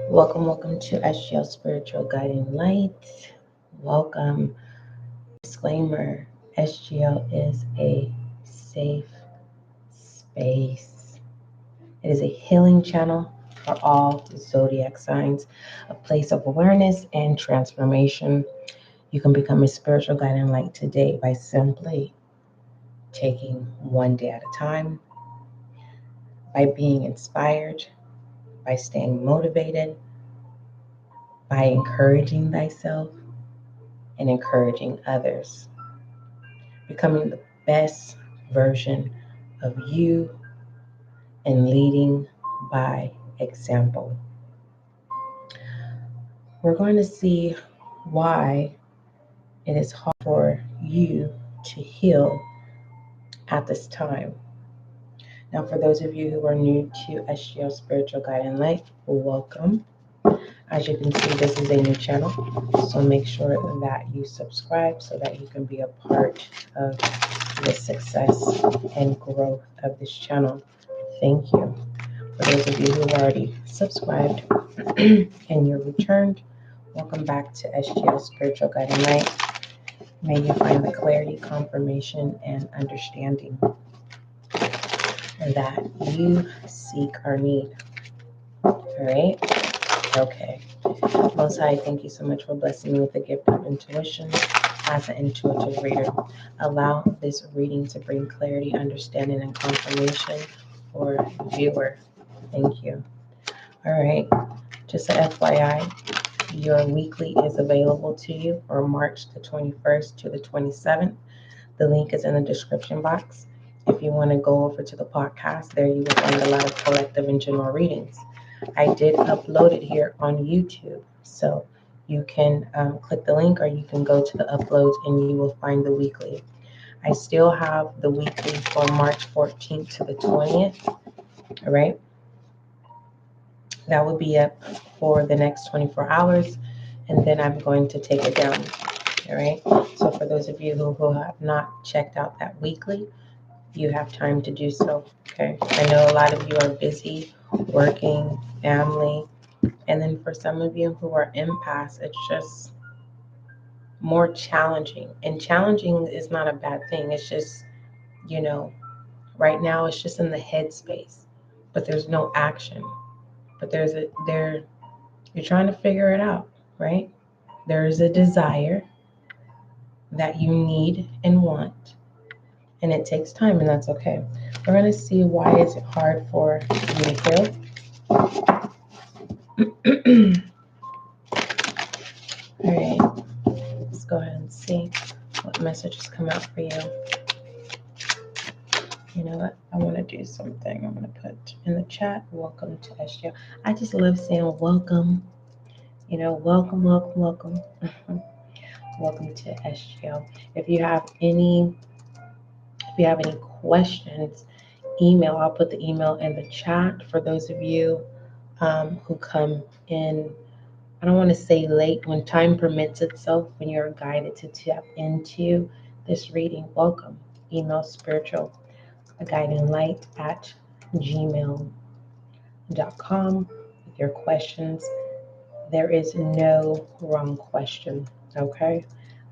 Welcome to SGL Spiritual Guiding Light. Welcome. Disclaimer, SGL is a safe space. It is a healing channel for all zodiac signs, a place of awareness and transformation. You can become a spiritual guiding light today by simply taking one day at a time, by being inspired, by staying motivated, by encouraging thyself and encouraging others, becoming the best version of you and leading by example. We're going to see why it is hard for you to heal at this time. Now, for those of you who are new to SGL Spiritual Guiding Light, welcome. As you can see, this is a new channel, so make sure that you subscribe so that you can be a part of the success and growth of this channel. Thank you. For those of you who have already subscribed and you're returned, welcome back to SGL Spiritual Guiding Light. May you find the clarity, confirmation, and understanding that you seek or need. All right? Okay. Most High, thank you so much for blessing me with the gift of intuition as an intuitive reader. Allow this reading to bring clarity, understanding, and confirmation for the viewer. Thank you. All right. Just a FYI, your weekly is available to you for March the 21st to the 27th. The link is in the description box. If you want to go over to the podcast, there you will find a lot of collective and general readings. I did upload it here on YouTube, so you can click the link or you can go to the uploads and you will find the weekly. I still have the weekly for March 14th to the 20th, all right? That will be up for the next 24 hours, and then I'm going to take it down, all right? So for those of you who have not checked out that weekly, you have time to do so, okay? I know a lot of you are busy working, family, and then for some of you who are empaths, it's just more challenging. And challenging is not a bad thing. It's just, right now it's just in the head space, but there's no action. But you're trying to figure it out, right? There is a desire that you need and want, and it takes time, and that's okay. We're going to see why is it hard for you to heal. All right, let's go ahead and see what messages come out for you. You know what? I want to do something. I'm going to put in the chat, welcome to SGL. I just love saying welcome. Welcome. Welcome to SGL. If you have any questions, email. I'll put the email in the chat for those of you who come in. I don't want to say late, when time permits itself, when you're guided to tap into this reading. Welcome. Email spiritualguidinglight@gmail.com with your questions. There is no wrong question, okay?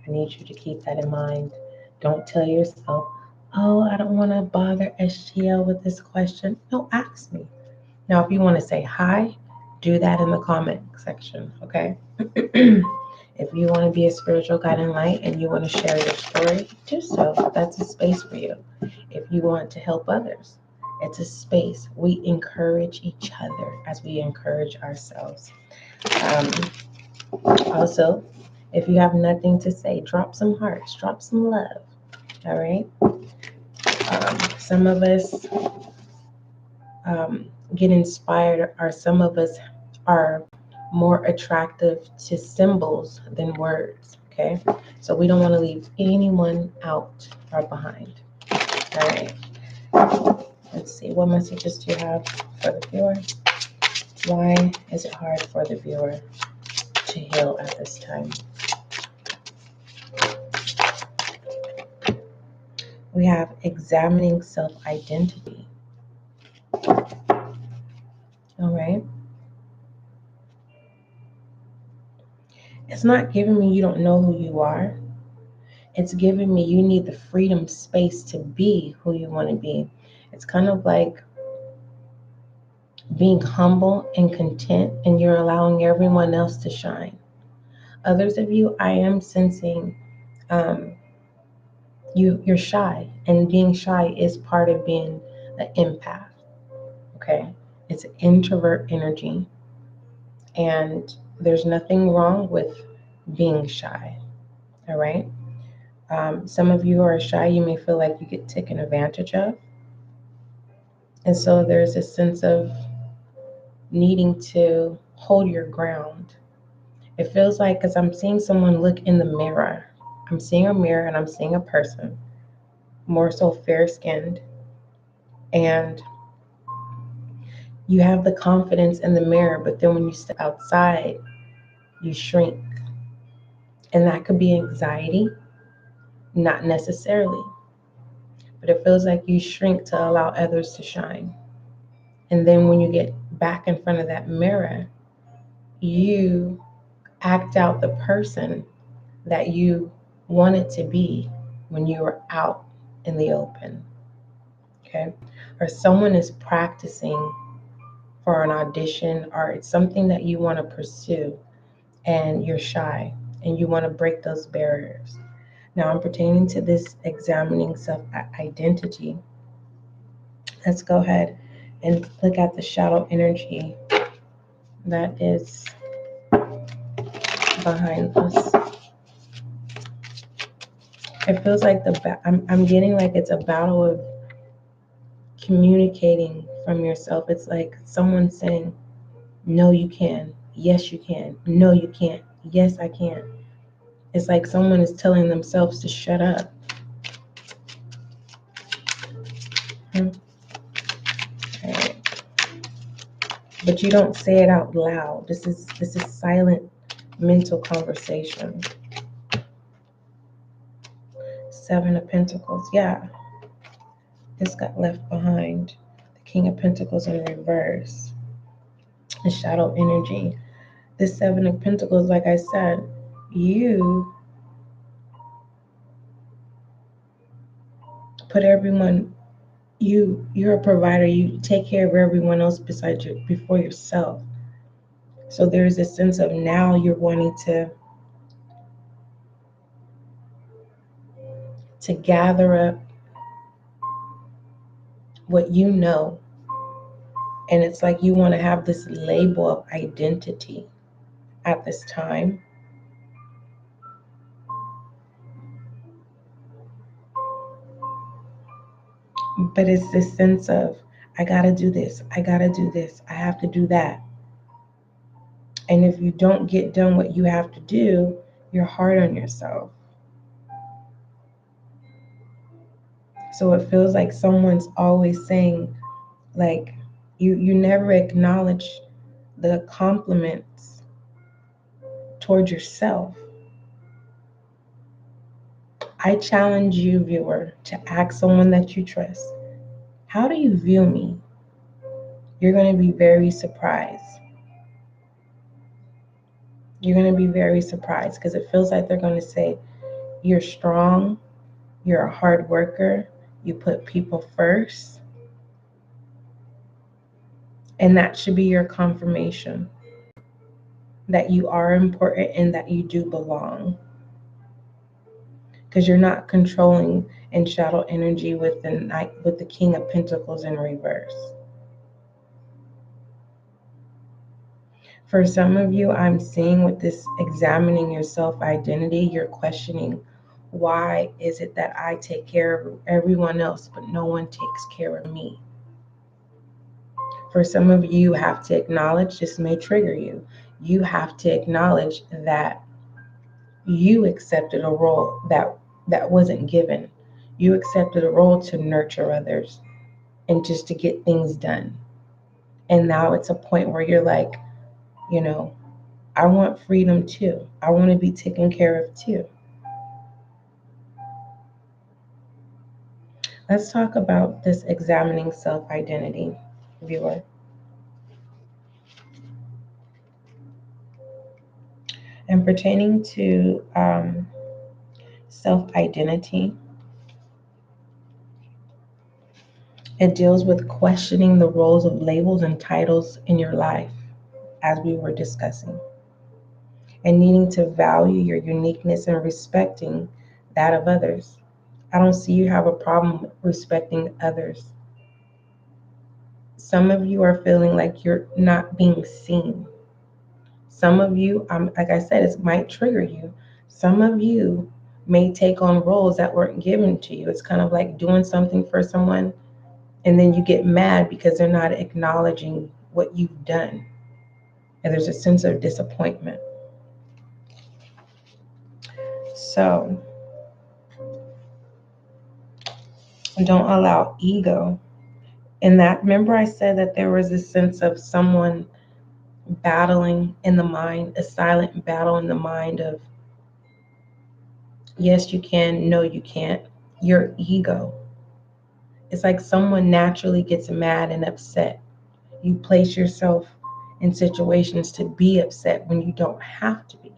I need you to keep that in mind. Don't tell yourself, oh, I don't want to bother SGL with this question. No, ask me. Now, if you want to say hi, do that in the comment section, okay? If you want to be a spiritual guiding light and you want to share your story, do so. That's a space for you. If you want to help others, it's a space. We encourage each other as we encourage ourselves. Also, if you have nothing to say, drop some hearts, drop some love, all right? Some of us get inspired, or some of us are more attractive to symbols than words, okay? So we don't want to leave anyone out or behind, all right? Let's see, what messages do you have for the viewer? Why is it hard for the viewer to heal at this time? We have examining self-identity. All right. It's not giving me you don't know who you are. It's giving me you need the freedom space to be who you want to be. It's kind of like being humble and content, and you're allowing everyone else to shine. Others of you, I am sensing you're shy, and being shy is part of being an empath. Okay, it's an introvert energy, and there's nothing wrong with being shy. All right. Some of you are shy. You may feel like you get taken advantage of, and so there's a sense of needing to hold your ground. It feels like, because I'm seeing someone look in the mirror. I'm seeing a mirror and I'm seeing a person, more so fair skinned. And you have the confidence in the mirror, but then when you step outside, you shrink. And that could be anxiety, not necessarily, but it feels like you shrink to allow others to shine. And then when you get back in front of that mirror, you act out the person that you wanted to be when you were out in the open. Okay? Or someone is practicing for an audition, or it's something that you want to pursue and you're shy and you want to break those barriers. Now, I'm pertaining to this examining self identity. Let's go ahead and look at the shadow energy that is behind this. It feels like I'm getting like it's a battle of communicating from yourself. It's like someone saying, no, you can. Yes, you can. No, you can't. Yes, I can. It's like someone is telling themselves to shut up. Right. But you don't say it out loud. This is silent mental conversation. Seven of Pentacles. Yeah. This got left behind. The King of Pentacles in reverse. The shadow energy. This Seven of Pentacles, like I said, you put everyone, you're a provider. You take care of everyone else besides you, before yourself. So there's a sense of now you're wanting to gather up what you know. And it's like you want to have this label of identity at this time. But it's this sense of, I got to do this. I got to do this. I have to do that. And if you don't get done what you have to do, you're hard on yourself. So it feels like someone's always saying, like, you never acknowledge the compliments towards yourself. I challenge you, viewer, to ask someone that you trust, how do you view me? You're going to be very surprised. You're going to be very surprised, because it feels like they're going to say, you're strong, you're a hard worker, you put people first. And that should be your confirmation that you are important and that you do belong. Because you're not controlling in shadow energy with the King of Pentacles in reverse. For some of you, I'm seeing with this examining your self-identity, you're questioning, why is it that I take care of everyone else, but no one takes care of me? For some of you, have to acknowledge, this may trigger you, you have to acknowledge that you accepted a role that wasn't given. You accepted a role to nurture others and just to get things done. And now it's a point where you're like, I want freedom too. I want to be taken care of too. Let's talk about this examining self-identity. viewer. And pertaining to self-identity, it deals with questioning the roles of labels and titles in your life, as we were discussing, and needing to value your uniqueness and respecting that of others. I don't see you have a problem respecting others. Some of you are feeling like you're not being seen. Some of you, like I said, it might trigger you. Some of you may take on roles that weren't given to you. It's kind of like doing something for someone and then you get mad because they're not acknowledging what you've done. And there's a sense of disappointment. So don't allow ego. And that, remember I said that there was a sense of someone battling in the mind, a silent battle in the mind of, yes, you can, no, you can't. Your ego. It's like someone naturally gets mad and upset. You place yourself in situations to be upset when you don't have to be.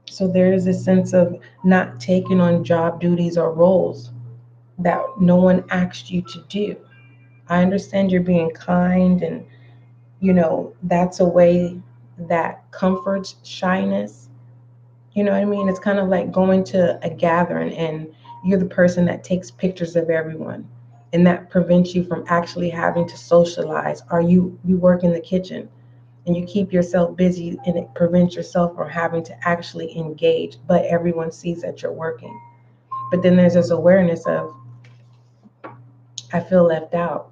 So there is a sense of not taking on job duties or roles that no one asked you to do. I understand you're being kind and, that's a way that comforts shyness. You know what I mean? It's kind of like going to a gathering and you're the person that takes pictures of everyone. And that prevents you from actually having to socialize. Or you work in the kitchen and you keep yourself busy and it prevents yourself from having to actually engage, but everyone sees that you're working. But then there's this awareness of, I feel left out.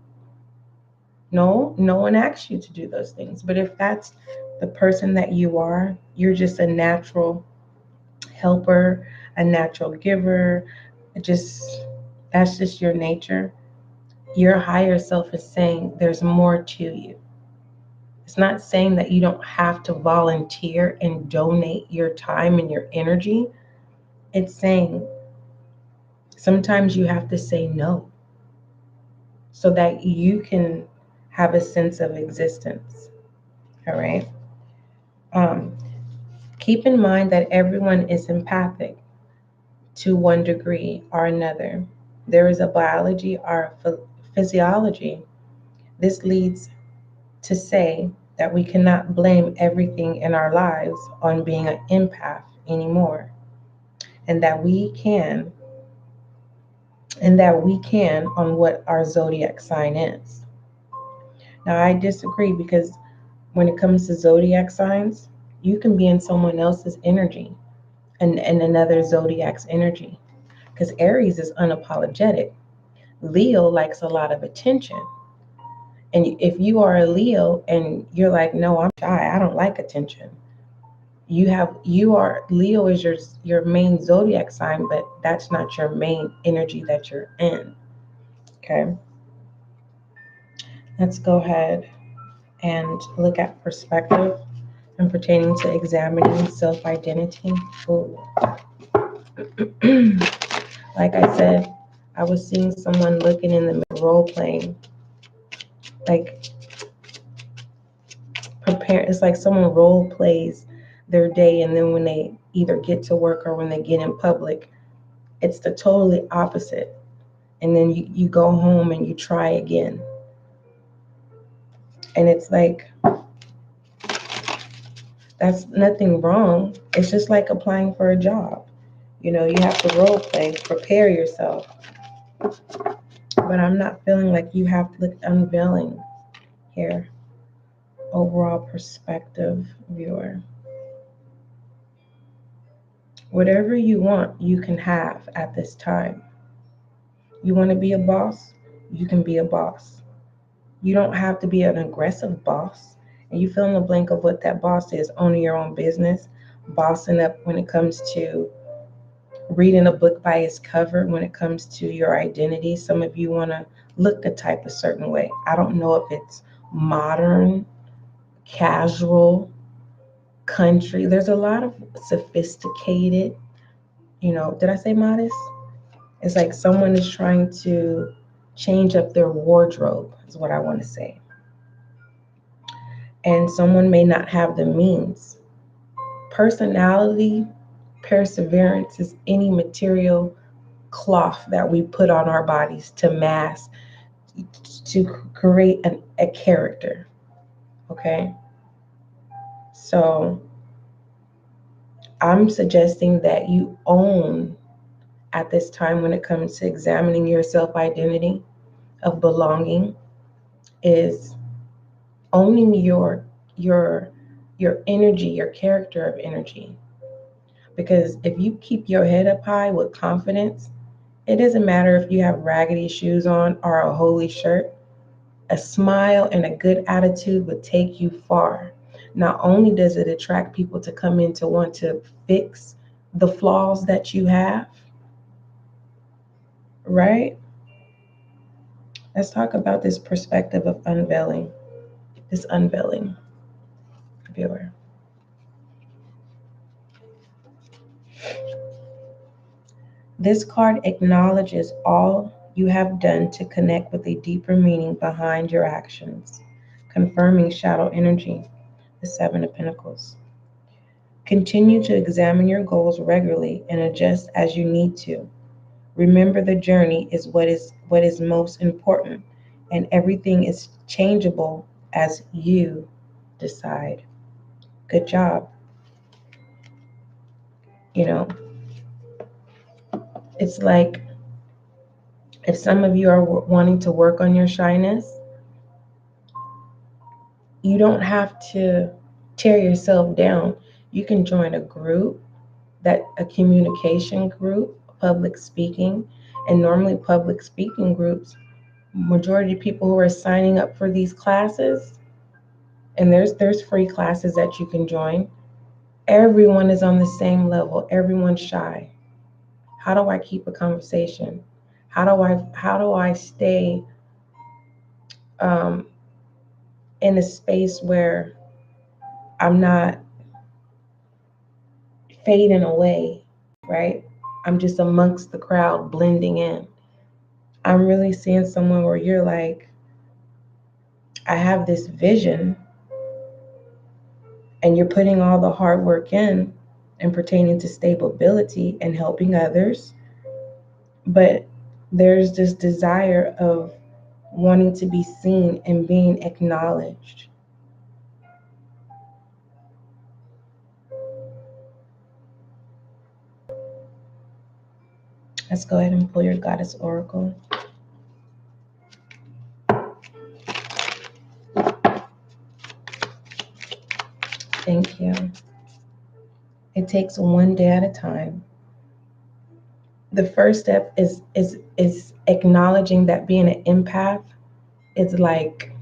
No one asked you to do those things. But if that's the person that you are, you're just a natural helper, a natural giver, that's just your nature. Your higher self is saying there's more to you. It's not saying that you don't have to volunteer and donate your time and your energy. It's saying sometimes you have to say no so that you can have a sense of existence. All right. Keep in mind that everyone is empathic to one degree or another. There is a biology or physiology. This leads to say that we cannot blame everything in our lives on being an empath anymore, and that we can on what our zodiac sign is. Now, I disagree because when it comes to zodiac signs, you can be in someone else's energy and another zodiac's energy. Because Aries is unapologetic. Leo likes a lot of attention. And if you are a Leo and you're like, no, I'm shy, I don't like attention. Leo is your main zodiac sign, but that's not your main energy that you're in. Okay. Let's go ahead and look at perspective and pertaining to examining self-identity. Like I said, I was seeing someone looking in the mirror, role playing, like prepare. It's like someone role plays their day, and then when they either get to work or when they get in public, it's the totally opposite. And then you go home and you try again. And it's like, that's nothing wrong. It's just like applying for a job. You have to role play, prepare yourself. But I'm not feeling like you have to look unveiling here. Overall perspective, viewer. Whatever you want, you can have at this time. You want to be a boss? You can be a boss. You don't have to be an aggressive boss. And you fill in the blank of what that boss is. Owning your own business, bossing up when it comes to reading a book by its cover, when it comes to your identity. Some of you want to look a type of certain way. I don't know if it's modern, casual, country. There's a lot of sophisticated, did I say modest? It's like someone is trying to change up their wardrobe, is what I want to say. And someone may not have the means. Personality, perseverance is any material cloth that we put on our bodies to mask, to create a character. Okay? So I'm suggesting that you own at this time, when it comes to examining your self-identity of belonging, is owning your energy, your character of energy. Because if you keep your head up high with confidence, it doesn't matter if you have raggedy shoes on or a holy shirt. A smile and a good attitude would take you far. Not only does it attract people to come in to want to fix the flaws that you have, right? Let's talk about this perspective of unveiling. This unveiling, viewer. This card acknowledges all you have done to connect with a deeper meaning behind your actions, confirming shadow energy, the Seven of Pentacles. Continue to examine your goals regularly and adjust as you need to. Remember, the journey is what is most important, and everything is changeable as you decide. Good job. You know, it's like if some of you are wanting to work on your shyness, you don't have to tear yourself down. You can join a group, a communication group, public speaking, and normally public speaking groups, majority of people who are signing up for these classes, and there's free classes that you can join. Everyone is on the same level. Everyone's shy. How do I keep a conversation? How do I stay in a space where I'm not fading away, right? I'm just amongst the crowd, blending in. I'm really seeing someone where you're like, I have this vision, and you're putting all the hard work in and pertaining to stability and helping others. But there's this desire of wanting to be seen and being acknowledged. Let's go ahead and pull your Goddess Oracle. Thank you. It takes one day at a time. The first step is acknowledging that being an empath is like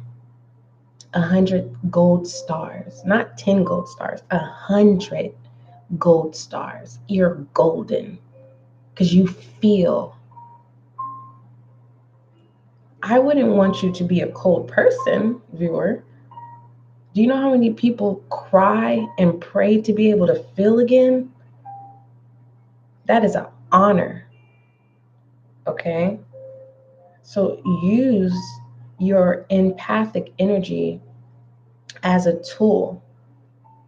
100 gold stars, not 10 gold stars, 100 gold stars. You're golden because you feel. I wouldn't want you to be a cold person, viewer. Do you know how many people cry and pray to be able to feel again? That is an honor. Okay? So use your empathic energy as a tool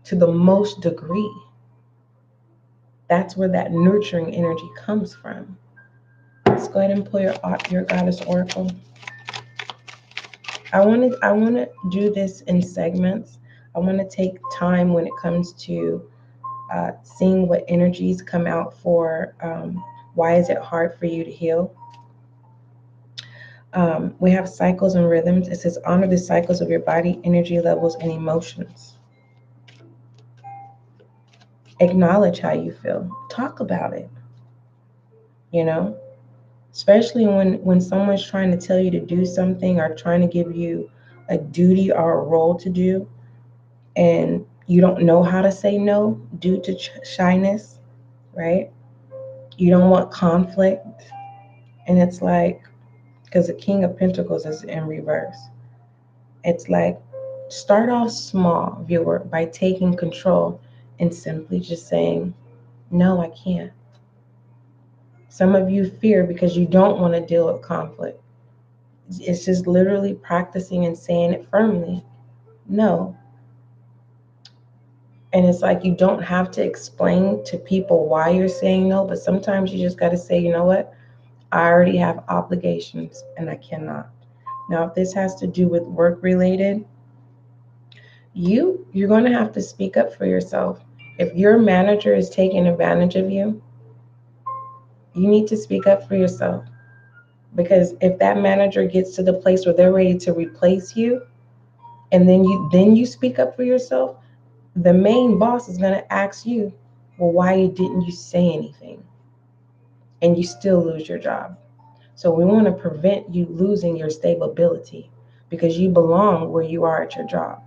to the most degree. That's where that nurturing energy comes from. Let's go ahead and pull your Goddess Oracle. I want to do this in segments. I want to take time when it comes to seeing what energies come out for why is it hard for you to heal. We have cycles and rhythms. It says honor the cycles of your body, energy levels, and emotions. Acknowledge how you feel. Talk about it. You know, especially when someone's trying to tell you to do something or trying to give you a duty or a role to do, and you don't know how to say no due to shyness, right? You don't want conflict. And it's like, because the King of Pentacles is in reverse. It's like, start off small, viewer, by taking control and simply just saying, no, I can't. Some of you fear because you don't want to deal with conflict. It's just literally practicing and saying it firmly. No. And it's like you don't have to explain to people why you're saying no, but sometimes you just got to say, you know what? I already have obligations and I cannot. Now, if this has to do with work related, you're going to have to speak up for yourself. If your manager is taking advantage of you, you need to speak up for yourself. Because if that manager gets to the place where they're ready to replace you, and then you speak up for yourself, the main boss is going to ask you, well, why didn't you say anything? And you still lose your job. So we want to prevent you losing your stability because you belong where you are at your job.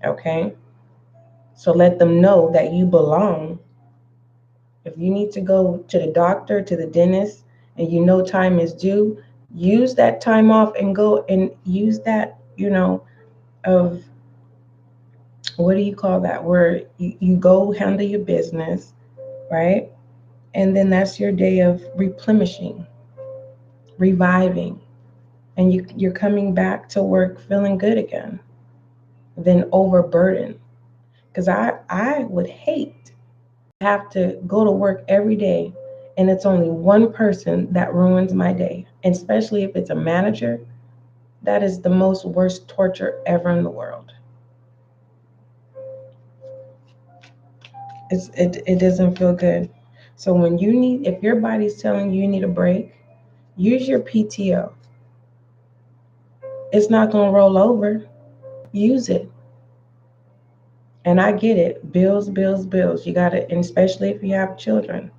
Okay? So let them know that you belong. If you need to go to the doctor, to the dentist, and you know time is due, use that time off and go and use that, of what do you call that? Where you go handle your business, right? And then that's your day of replenishing, reviving, and you're coming back to work feeling good again, then overburdened. Because I would hate to have to go to work every day and it's only one person that ruins my day. And especially if it's a manager, that is the most worst torture ever in the world. It doesn't feel good. So if your body's telling you need a break, use your PTO. It's not going to roll over. Use it. And I get it. Bills, bills, bills. You got to, and especially if you have children.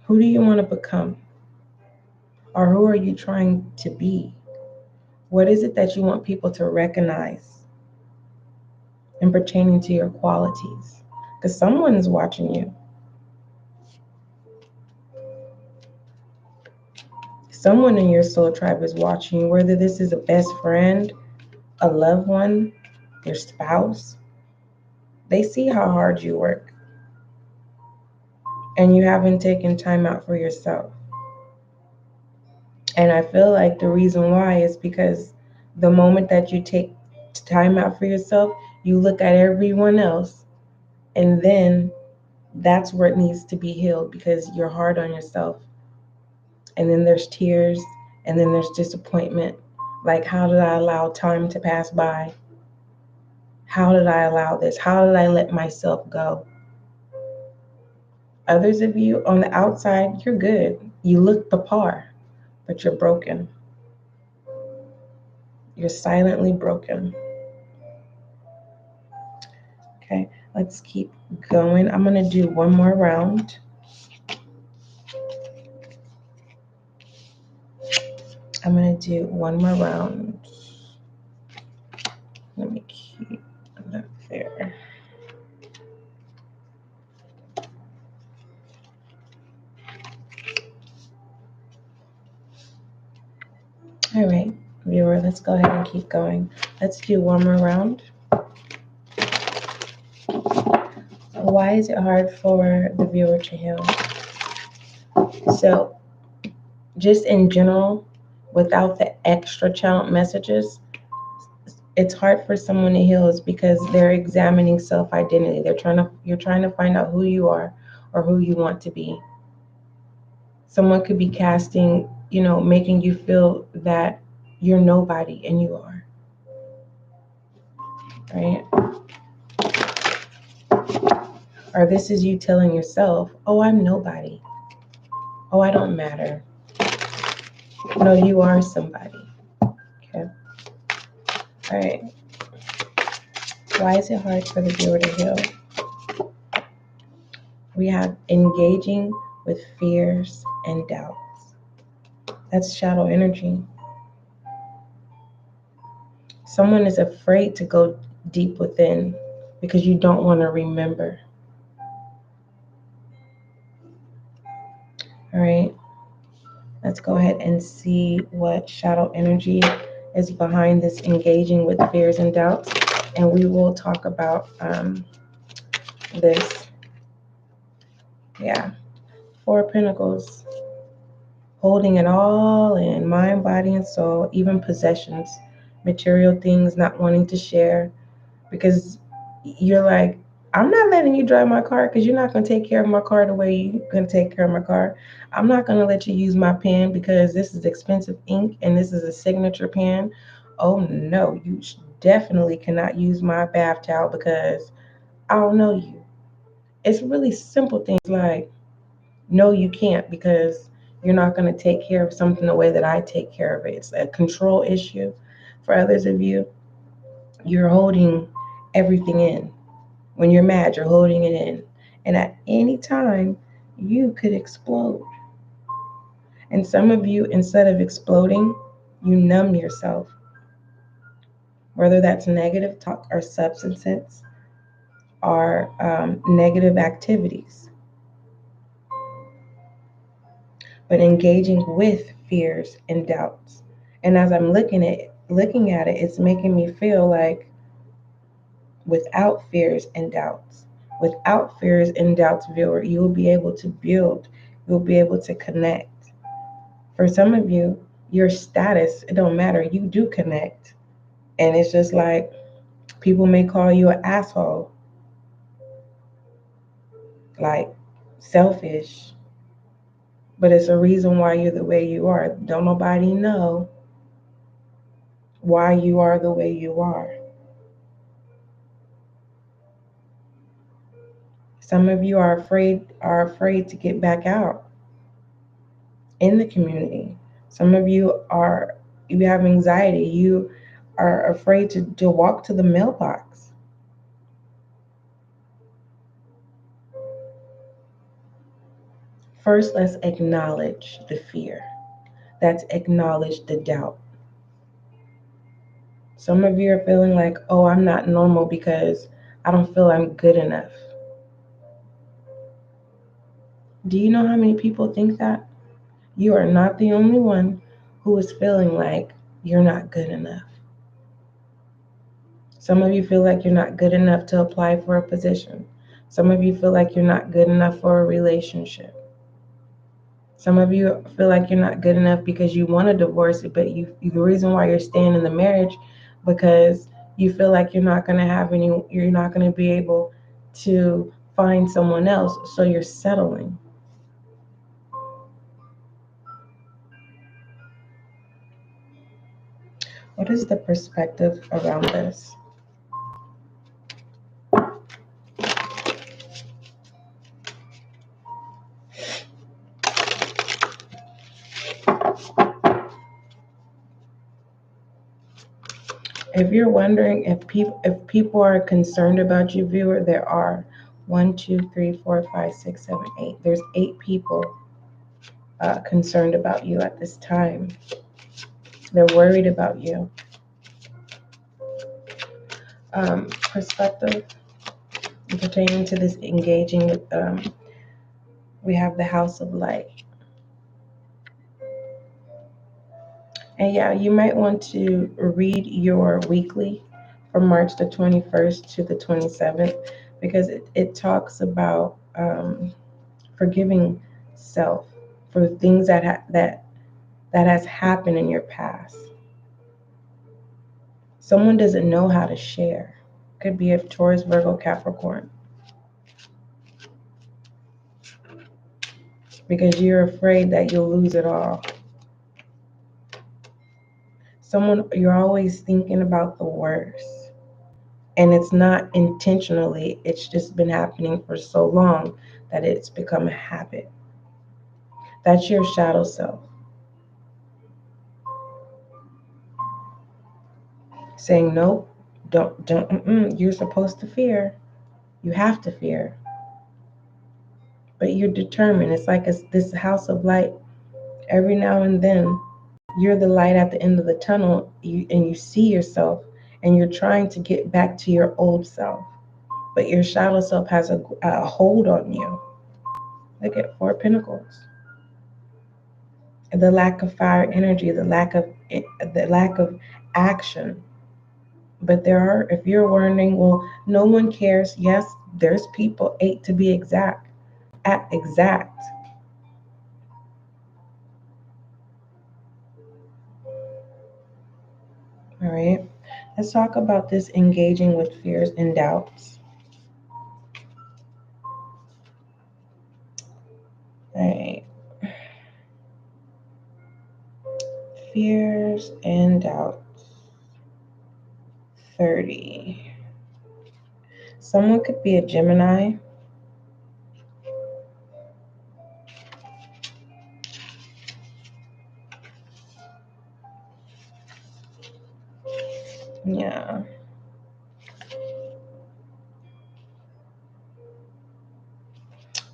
Who do you want to become? Or who are you trying to be? What is it that you want people to recognize in pertaining to your qualities? Because someone is watching you. Someone in your soul tribe is watching you, whether this is a best friend, a loved one, your spouse. They see how hard you work. And you haven't taken time out for yourself. And I feel like the reason why is because the moment that you take time out for yourself, you look at everyone else, and then that's where it needs to be healed because you're hard on yourself. And then there's tears, and then there's disappointment. Like, how did I allow time to pass by? How did I allow this? How did I let myself go? Others of you on the outside, you're good. You look the part, but you're broken. You're silently broken. Okay, let's keep going. I'm going to do one more round. I'm going to do one more round. Let me keep that there. All right, viewer, let's go ahead and keep going. Let's do one more round. Why is it hard for the viewer to heal? So, just in general, without the extra channel messages, it's hard for someone to heal is because they're examining self-identity. You're trying to find out who you are or who you want to be. Someone could be casting, making you feel that you're nobody and you are. Right? Or this is you telling yourself, oh, I'm nobody. Oh, I don't matter. No, you are somebody. Okay. All right. Why is it hard for the viewer to heal? We have engaging with fears and doubts. That's shadow energy. Someone is afraid to go deep within because you don't want to remember. All right. Let's go ahead and see what shadow energy is behind this engaging with fears and doubts. And we will talk about this Yeah. Four of Pentacles. Holding it all in, mind, body, and soul, even possessions, material things, not wanting to share. Because you're like, I'm not letting you drive my car because you're not going to take care of my car the way you're going to take care of my car. I'm not going to let you use my pen because this is expensive ink and this is a signature pen. Oh no, you definitely cannot use my bath towel because I don't know you. It's really simple things like, no, you can't because you're not going to take care of something the way that I take care of it. It's a control issue. For others of you, you're holding everything in. When you're mad, you're holding it in. And at any time, you could explode. And some of you, instead of exploding, you numb yourself. Whether that's negative talk or substances or negative activities. But engaging with fears and doubts. And as I'm looking at it, it's making me feel like without fears and doubts. Without fears and doubts, viewer, you will be able to build. You'll be able to connect. For some of you, your status, it don't matter. You do connect. And it's just like people may call you an asshole, like selfish. But it's a reason why you're the way you are. Don't nobody know why you are the way you are. Some of you are afraid to get back out in the community. Some of you have anxiety. You are afraid to walk to the mailbox. First, let's acknowledge the fear. Let's acknowledge the doubt. Some of you are feeling like, oh, I'm not normal because I don't feel I'm good enough. Do you know how many people think that? You are not the only one who is feeling like you're not good enough. Some of you feel like you're not good enough to apply for a position. Some of you feel like you're not good enough for a relationship. Some of you feel like you're not good enough because you want a divorce, but the reason why you're staying in the marriage because you feel like you're not going to be able to find someone else, so you're settling. What is the perspective around this? If you're wondering if people are concerned about you, viewer, there are 1, 2, 3, 4, 5, 6, 7, 8. There's 8 people concerned about you at this time. They're worried about you. Perspective pertaining to this engaging with, we have the House of Light. And yeah, you might want to read your weekly from March the 21st to the 27th because it talks about forgiving self for things that has happened in your past. Someone doesn't know how to share. Could be a Taurus, Virgo, Capricorn. Because you're afraid that you'll lose it all. You're always thinking about the worst. And it's not intentionally, it's just been happening for so long that it's become a habit. That's your shadow self. Saying, nope, don't, you're supposed to fear. You have to fear. But you're determined. It's like this House of Light. Every now and then, you're the light at the end of the tunnel, and you see yourself, and you're trying to get back to your old self. But your shadow self has a hold on you. Look at 4 Pentacles. The lack of fire energy, the lack of action. But if you're wondering, well, no one cares. Yes, there's people, 8 to be exact, exact. All right. Let's talk about this engaging with fears and doubts. All right. Fears and doubts. 30. Someone could be a Gemini. Yeah.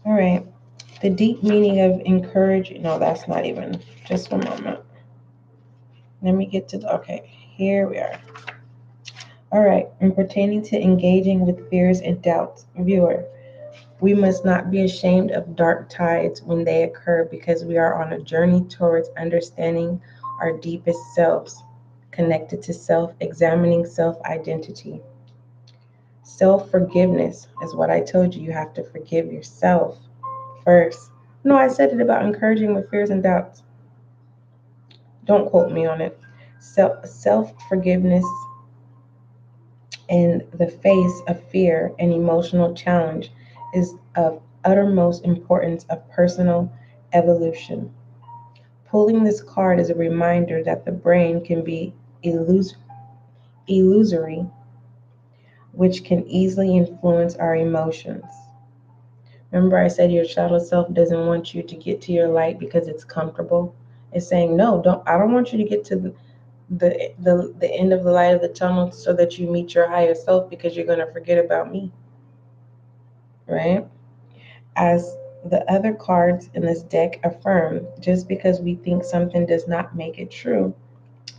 All right. The deep meaning of encourage. No, that's not even. Just one moment. Let me get to the. Okay. Here we are. All right. And pertaining to engaging with fears and doubts, viewer, we must not be ashamed of dark tides when they occur because we are on a journey towards understanding our deepest selves, connected to self, examining self identity. Self forgiveness is what I told you. You have to forgive yourself first. No, I said it about encouraging with fears and doubts. Don't quote me on it. Self forgiveness in the face of fear and emotional challenge is of uttermost importance of personal evolution. Pulling this card is a reminder that the brain can be illusory, which can easily influence our emotions. Remember, I said your shadow self doesn't want you to get to your light because it's comfortable. It's saying, no, don't. I don't want you to get to the end of the light of the tunnel so that you meet your higher self because you're going to forget about me, right? As the other cards in this deck affirm, just because we think something does not make it true,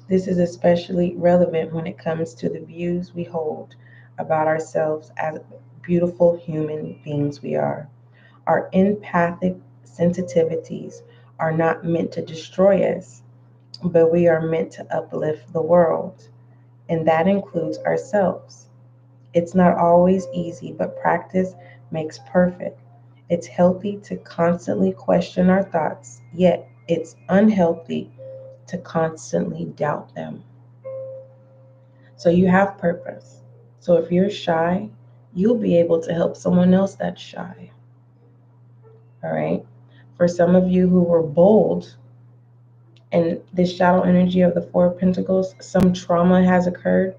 this is especially relevant when it comes to the views we hold about ourselves as beautiful human beings we are. Our empathic sensitivities are not meant to destroy us, but we are meant to uplift the world, and that includes ourselves. It's not always easy, but practice makes perfect. It's healthy to constantly question our thoughts, yet it's unhealthy to constantly doubt them. So you have purpose. So if you're shy, you'll be able to help someone else that's shy. All right. For some of you who were bold and this shadow energy of the Four of Pentacles, some trauma has occurred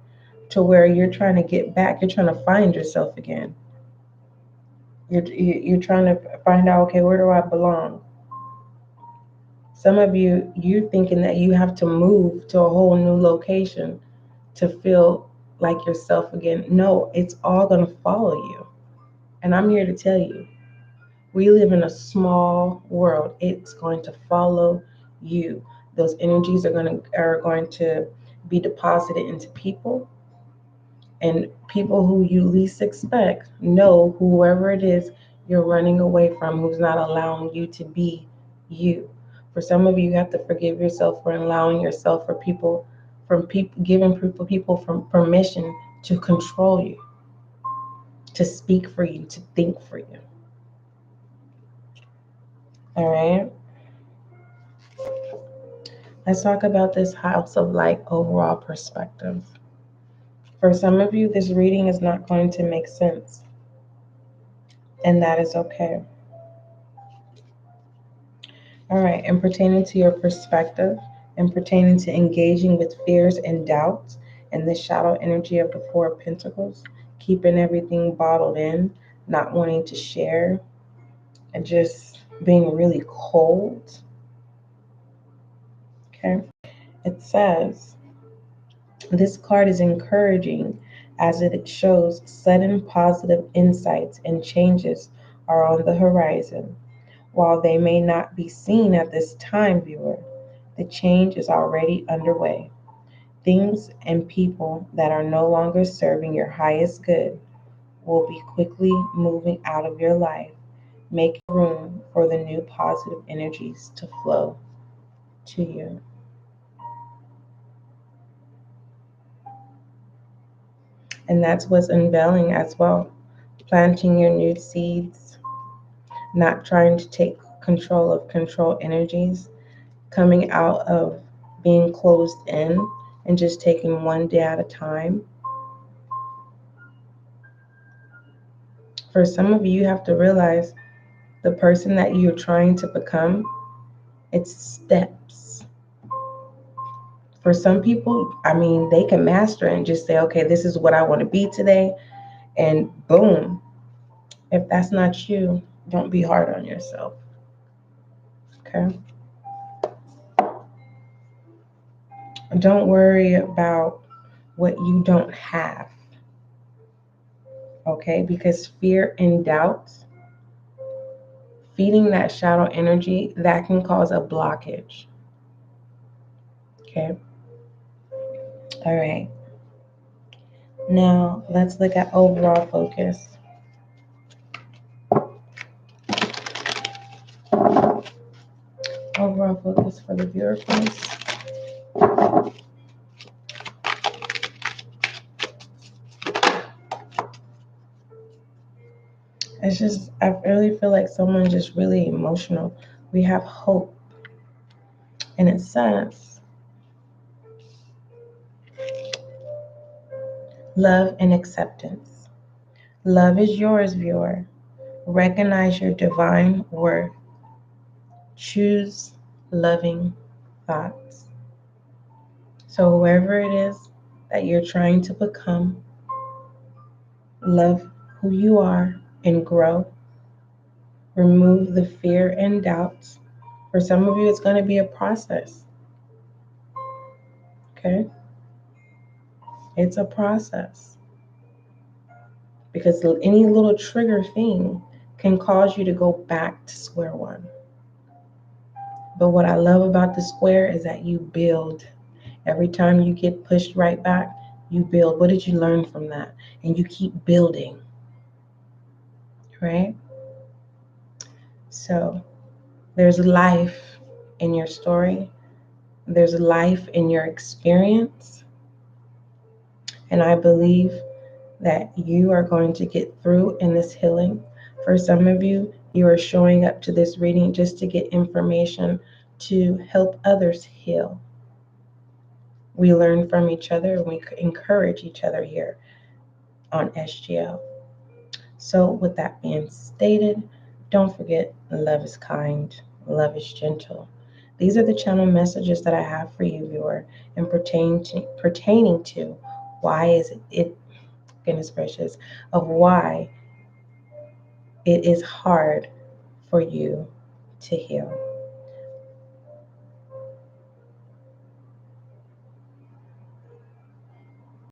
to where you're trying to get back, you're trying to find yourself again. You're trying to find out, okay, where do I belong? Some of you're thinking that you have to move to a whole new location to feel like yourself again. No, it's all going to follow you. And I'm here to tell you, we live in a small world. It's going to follow you. Those energies are going to be deposited into people, and people who you least expect know whoever it is you're running away from, who's not allowing you to be you. For some of you, you have to forgive yourself for allowing yourself for people, from people, giving people from permission to control you, to speak for you, to think for you. All right. Let's talk about this house of light overall perspective. For some of you, this reading is not going to make sense, and that is okay. All right, and pertaining to your perspective and pertaining to engaging with fears and doubts and the shadow energy of the Four of Pentacles, keeping everything bottled in, not wanting to share, and just being really cold. Okay, it says this card is encouraging as it shows sudden positive insights and changes are on the horizon. While they may not be seen at this time, viewer, the change is already underway. Things and people that are no longer serving your highest good will be quickly moving out of your life. Make room for the new positive energies to flow to you. And that's what's unveiling as well. Planting your new seeds, not trying to take control of control energies, coming out of being closed in and just taking one day at a time. For some of you, you have to realize the person that you're trying to become, it's steps. For some people, I mean, they can master it and just say, okay, this is what I want to be today, and boom. If that's not you, don't be hard on yourself. Okay? Don't worry about what you don't have. Okay? Because fear and doubt, feeding that shadow energy, that can cause a blockage. Okay? All right. Now, let's look at overall focus. Overall focus for the viewer, please. It's just, I really feel like someone's just really emotional. We have hope. And it says, love and acceptance. Love is yours, viewer. Recognize your divine worth. Choose loving thoughts. So whoever it is that you're trying to become, love who you are and grow. Remove the fear and doubts. For some of you, it's going to be a process. Okay? It's a process. Because any little trigger thing can cause you to go back to square one. But what I love about the square is that you build. Every time you get pushed right back, you build. What did you learn from that? And you keep building. Right? So there's life in your story. There's life in your experience. And I believe that you are going to get through in this healing. For some of you, you are showing up to this reading just to get information to help others heal. We learn from each other and we encourage each other here on SGL. So with that being stated, don't forget, love is kind, love is gentle. These are the channel messages that I have for you, viewer, and pertaining to why is it goodness gracious, of why it is hard for you to heal.